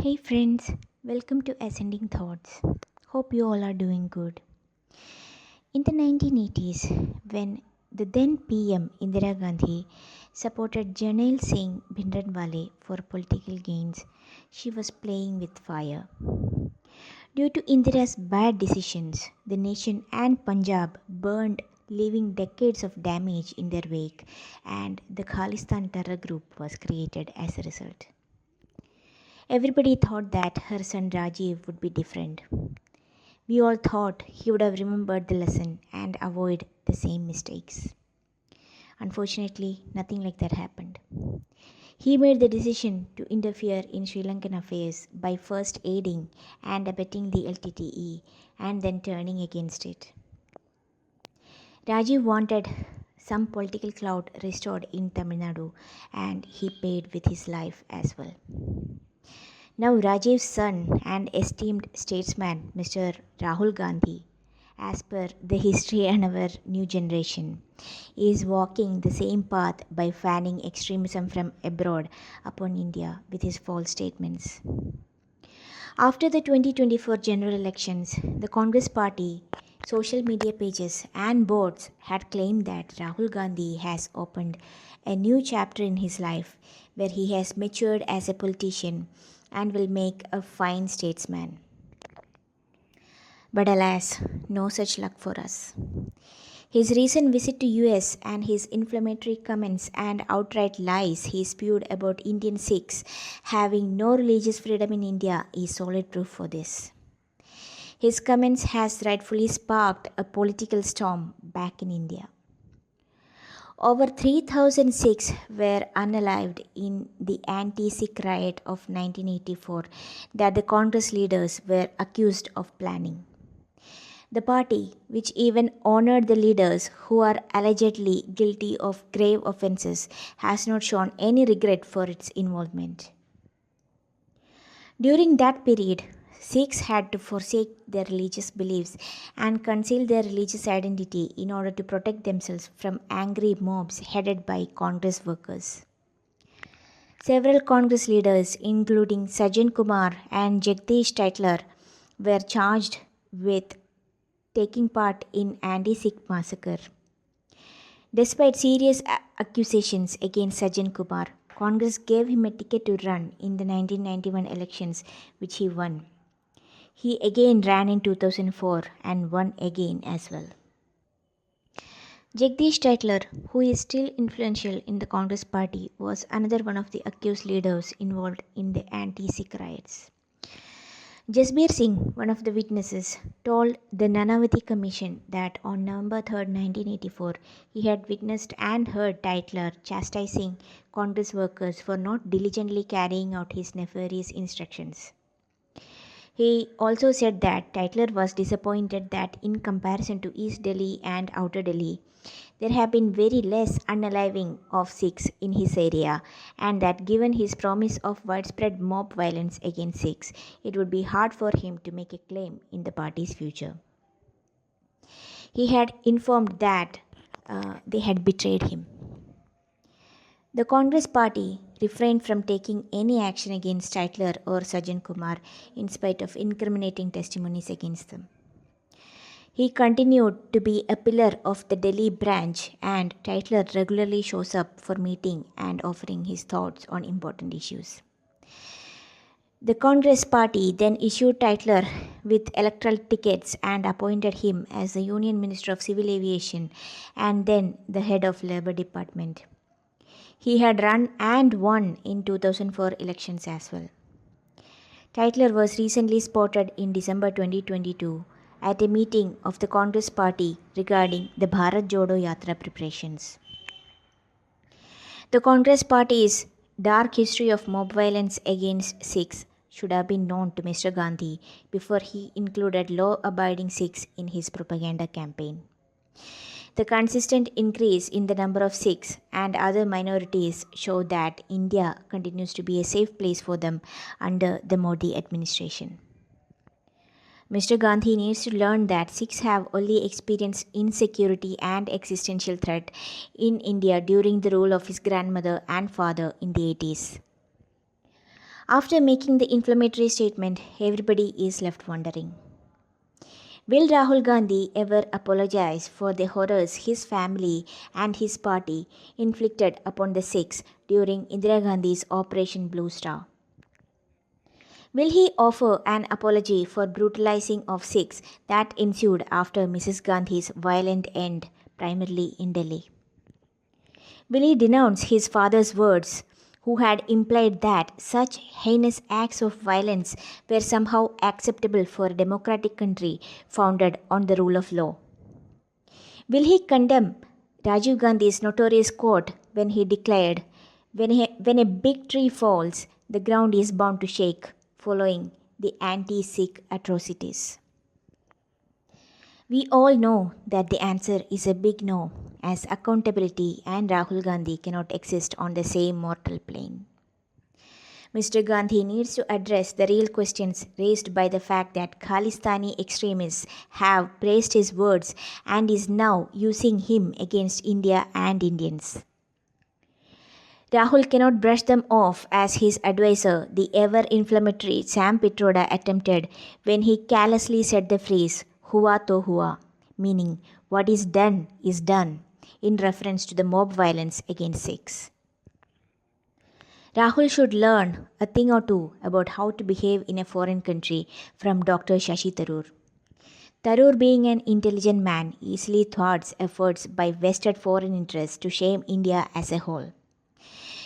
Hey friends, welcome to Ascending Thoughts. Hope you all are doing good. In the 1980s, when the then PM Indira Gandhi supported Janil Singh Bhindranwale for political gains, she was playing with fire. Due to Indira's bad decisions, the nation and Punjab burned, leaving decades of damage in their wake, and the Khalistan terror group was created as a result. Everybody thought that her son Rajiv would be different. We all thought he would have remembered the lesson and avoid the same mistakes. Unfortunately, nothing like that happened. He made the decision to interfere in Sri Lankan affairs by first aiding and abetting the LTTE and then turning against it. Rajiv wanted some political clout restored in Tamil Nadu and he paid with his life as well. Now, Rajiv's son and esteemed statesman, Mr. Rahul Gandhi, as per the history and our new generation, is walking the same path by fanning extremism from abroad upon India with his false statements. After the 2024 general elections, the Congress party, social media pages, and boards had claimed that Rahul Gandhi has opened a new chapter in his life where he has matured as a politician and will make a fine statesman. But alas, no such luck for us. His recent visit to US and his inflammatory comments and outright lies he spewed about Indian Sikhs having no religious freedom in India is solid proof for this. His comments has rightfully sparked a political storm back in India. Over 3,000 Sikhs were unalived in the anti-Sikh riot of 1984 that the Congress leaders were accused of planning. The party, which even honored the leaders who are allegedly guilty of grave offences, has not shown any regret for its involvement. During that period, Sikhs had to forsake their religious beliefs and conceal their religious identity in order to protect themselves from angry mobs headed by Congress workers. Several Congress leaders, including Sajjan Kumar and Jagdish Tytler, were charged with taking part in anti-Sikh massacre. Despite serious accusations against Sajjan Kumar, Congress gave him a ticket to run in the 1991 elections, which he won. He again ran in 2004 and won again as well. Jagdish Tytler, who is still influential in the Congress party, was another one of the accused leaders involved in the anti-Sikh riots. Jasbir Singh, one of the witnesses, told the Nanavati Commission that on November 3, 1984, he had witnessed and heard Tytler chastising Congress workers for not diligently carrying out his nefarious instructions. He also said that Tytler was disappointed that in comparison to East Delhi and Outer Delhi, there have been very less unaliving of Sikhs in his area, and that given his promise of widespread mob violence against Sikhs, it would be hard for him to make a claim in the party's future. He had informed that they had betrayed him. The Congress party refrained from taking any action against Tytler or Sajjan Kumar in spite of incriminating testimonies against them. He continued to be a pillar of the Delhi branch, and Tytler regularly shows up for meeting and offering his thoughts on important issues. The Congress party then issued Tytler with electoral tickets and appointed him as the Union Minister of Civil Aviation and then the head of Labour Department. He had run and won in 2004 elections as well. Tytler was recently spotted in December 2022 at a meeting of the Congress party regarding the Bharat Jodo Yatra preparations. The Congress party's dark history of mob violence against Sikhs should have been known to Mr. Gandhi before he included law-abiding Sikhs in his propaganda campaign. The consistent increase in the number of Sikhs and other minorities show that India continues to be a safe place for them under the Modi administration. Mr. Gandhi needs to learn that Sikhs have only experienced insecurity and existential threat in India during the rule of his grandmother and father in the 80s. After making the inflammatory statement, everybody is left wondering. Will Rahul Gandhi ever apologize for the horrors his family and his party inflicted upon the Sikhs during Indira Gandhi's Operation Blue Star? Will he offer an apology for brutalizing of Sikhs that ensued after Mrs. Gandhi's violent end, primarily in Delhi? Will he denounce his father's words, who had implied that such heinous acts of violence were somehow acceptable for a democratic country founded on the rule of law? Will he condemn Rajiv Gandhi's notorious quote when he declared, when a big tree falls, the ground is bound to shake, following the anti-Sikh atrocities? We all know that the answer is a big no, as accountability and Rahul Gandhi cannot exist on the same mortal plane. Mr. Gandhi needs to address the real questions raised by the fact that Khalistani extremists have praised his words and is now using him against India and Indians. Rahul cannot brush them off as his advisor, the ever-inflammatory Sam Pitroda, attempted when he callously said the phrase, "Hua to hua," meaning what is done, in reference to the mob violence against Sikhs. Rahul should learn a thing or two about how to behave in a foreign country from Dr. Shashi Tharoor. Tharoor, being an intelligent man, easily thwarts efforts by vested foreign interests to shame India as a whole.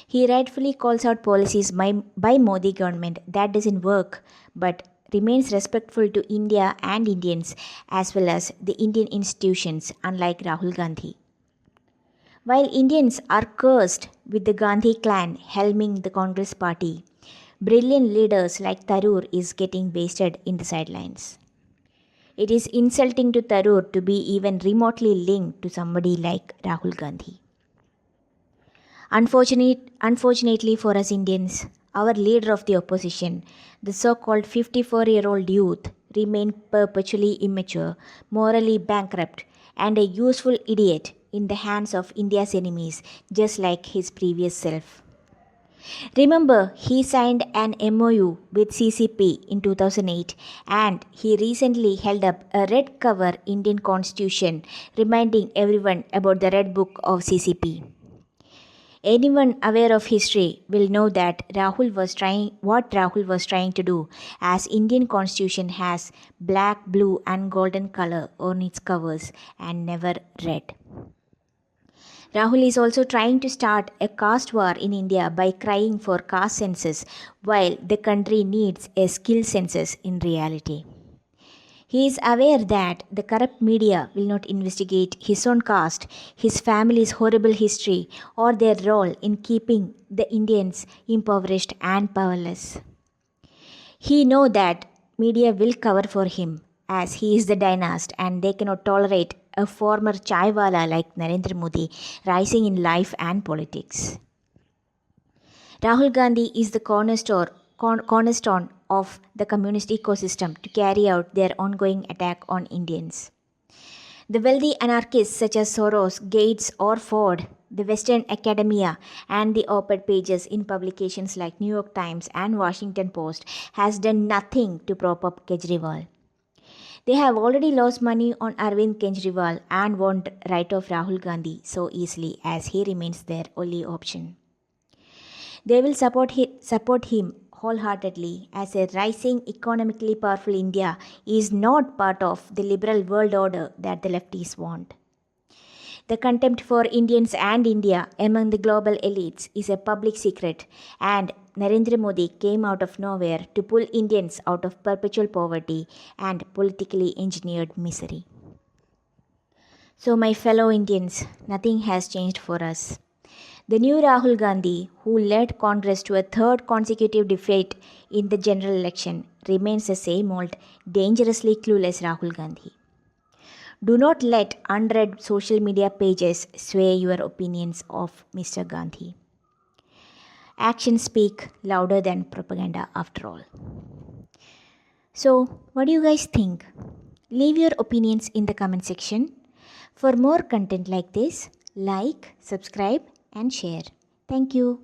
He rightfully calls out policies by Modi government that doesn't work, but remains respectful to India and Indians as well as the Indian institutions, unlike Rahul Gandhi. While Indians are cursed with the Gandhi clan helming the Congress party, brilliant leaders like Tharoor is getting wasted in the sidelines. It is insulting to Tharoor to be even remotely linked to somebody like Rahul Gandhi. Unfortunately for us Indians, our leader of the opposition, the so-called 54-year-old youth, remained perpetually immature, morally bankrupt, and a useful idiot in the hands of India's enemies, just like his previous self. Remember, he signed an MOU with CCP in 2008, and he recently held up a red cover Indian constitution reminding everyone about the Red Book of CCP. Anyone aware of history will know that what Rahul was trying to do, as Indian constitution has black, blue and golden color on its covers and never red. Rahul is also trying to start a caste war in India by crying for caste census, while the country needs a skill census in reality. He is aware that the corrupt media will not investigate his own caste, his family's horrible history, or their role in keeping the Indians impoverished and powerless. He knows that media will cover for him, as he is the dynast and they cannot tolerate a former chaiwala like Narendra Modi rising in life and politics. Rahul Gandhi is the cornerstone of the communist ecosystem to carry out their ongoing attack on Indians. The wealthy anarchists such as Soros, Gates or Ford, the Western academia and the op-ed pages in publications like New York Times and Washington Post has done nothing to prop up Kejriwal. They have already lost money on Arvind Kejriwal and won't write off Rahul Gandhi so easily, as he remains their only option. They will support him wholeheartedly, as a rising, economically powerful India is not part of the liberal world order that the lefties want. The contempt for Indians and India among the global elites is a public secret, and Narendra Modi came out of nowhere to pull Indians out of perpetual poverty and politically engineered misery. So, my fellow Indians, nothing has changed for us. The new Rahul Gandhi, who led Congress to a third consecutive defeat in the general election, remains the same old, dangerously clueless Rahul Gandhi. Do not let unread social media pages sway your opinions of Mr. Gandhi. Actions speak louder than propaganda after all. So, what do you guys think? Leave your opinions in the comment section. For more content like this, like, subscribe and share. Thank you.